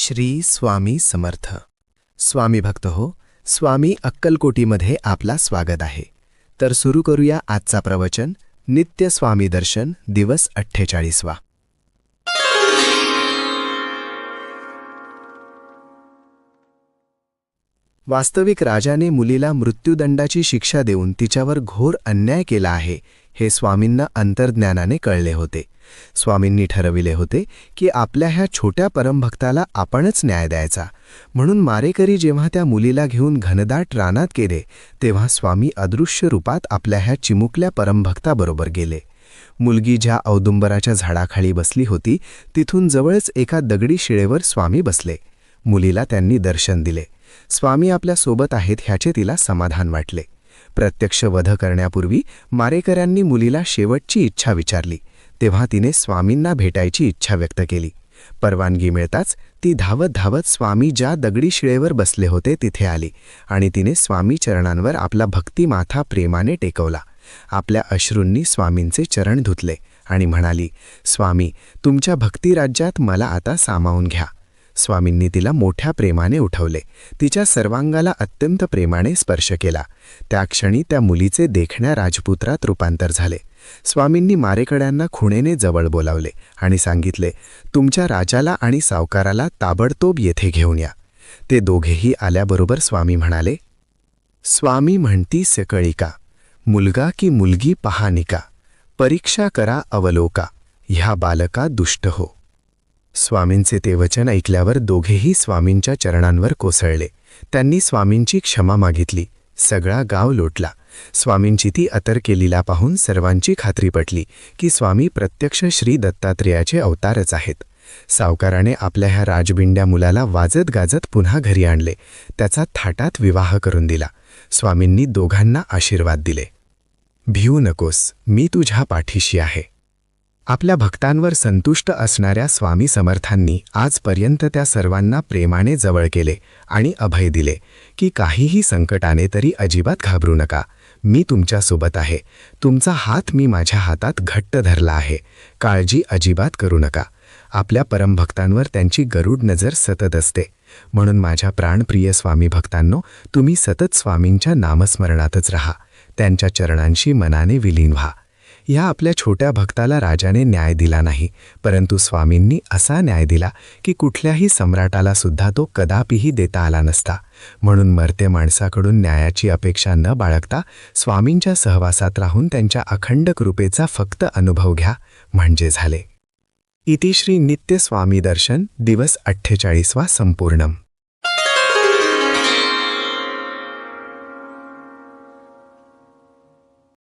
श्री स्वामी समर्थ. स्वामी भक्त हो, स्वामी अक्कलकोटीमध्ये आपला स्वागत आहे. तर सुरू करूया आजचा प्रवचन. नित्य स्वामी दर्शन, दिवस 48वा. वास्तविक राजाने मुलीला मृत्यूदंडाची शिक्षा देऊन तिच्यावर घोर अन्याय केला आहे हे स्वामींना अंतर्ज्ञानाने कळले होते. स्वामींनी ठरविले होते की आपल्या ह्या छोट्या परमभक्ताला आपणच न्याय द्यायचा. म्हणून मारेकरी जेव्हा त्या मुलीला घेऊन घनदाट रानात गेले तेव्हा स्वामी अदृश्य रूपात आपल्या ह्या चिमुकल्या परमभक्ताबरोबर गेले. मुलगी ज्या औदुंबराच्या झाडाखाली बसली होती तिथून जवळच एका दगडी शिळेवर स्वामी बसले. मुलीला त्यांनी दर्शन दिले. स्वामी आपल्या सोबत आहेत ह्याचे तिला समाधान वाटले. प्रत्यक्ष वध करण्यापूर्वी मारेकऱ्यांनी मुलीला शेवटची इच्छा विचारली. तेव्हा तिने स्वामींना भेटायची इच्छा व्यक्त केली. परवानगी मिळताच ती धावत धावत स्वामी ज्या दगडी शिळेवर बसले होते तिथे आली आणि तिने स्वामी चरणांवर आपला भक्ती माथा प्रेमाने टेकवला. आपल्या अश्रूंनी स्वामींचे चरण धुतले आणि म्हणाली, स्वामी, तुमच्या भक्तिराज्यात मला आता सामावून घ्या. स्वामींनी तिला मोठ्या प्रेमाने उठवले. तिच्या सर्वांगाला अत्यंत प्रेमाने स्पर्श केला. त्या क्षणी त्या मुलीचे देखण्या राजपुत्रात रूपांतर झाले. स्वामींनी मारेकड्यांना खुणेने जवळ बोलावले आणि सांगितले, तुमच्या राजाला आणि सावकाराला ताबडतोब येथे घेऊन या. ते दोघेही आल्याबरोबर स्वामी म्हणाले, स्वामी म्हणती सकळिका, मुलगा की मुलगी पहानिका, परीक्षा करा अवलोका, ह्या बालका दुष्ट हो. स्वामींचे ते वचन ऐकल्यावर दोघेही स्वामींच्या चरणांवर कोसळले. त्यांनी स्वामींची क्षमा मागितली. सगळा गाव लोटला. स्वामींची ती अतर्क्य लीला पाहून सर्वांची खात्री पटली की स्वामी प्रत्यक्ष श्री दत्तात्रेयाचे अवतारच आहेत. सावकाराने आपल्या ह्या राजबिंड्या मुलाला वाजत गाजत पुन्हा घरी आणले. त्याचा थाटात विवाह करून दिला. स्वामींनी दोघांना आशीर्वाद दिले. भिवू नकोस, मी तुझ्या पाठीशी आहे. आपल्या भक्तांवर संतुष्ट असणाऱ्या स्वामी समर्थांनी आजपर्यंत त्या सर्वांना प्रेमाने जवळ केले आणि अभय दिले की काहीही संकट आले तरी अजिबात घाबरू नका, मी तुमच्यासोबत आहे. तुमचा हात मी माझ्या हातात घट्ट धरला आहे. काळजी अजिबात करू नका. आपल्या परमभक्तांवर त्यांची गरुड नजर सतत असते. म्हणून माझ्या प्राणप्रिय स्वामी भक्तांनो, तुम्ही सतत स्वामींच्या नामस्मरणातच राहा. त्यांच्या चरणांशी मनाने विलीन व्हा. या आपल्या छोट्या भक्ताला राजाने न्याय दिला नाही, परंतु स्वामींनी असा न्याय दिला की कुठल्याही सम्राटाला सुद्धा तो कदापिही देता आला नसता. म्हणून मर्त्य माणसाकडून न्यायाची अपेक्षा न बाळगता स्वामींच्या सहवासात राहून त्यांच्या अखंड कृपेचा फक्त अनुभव घ्या म्हणजे झाले. इति श्री नित्य स्वामी दर्शन, दिवस 48वा संपूर्णम.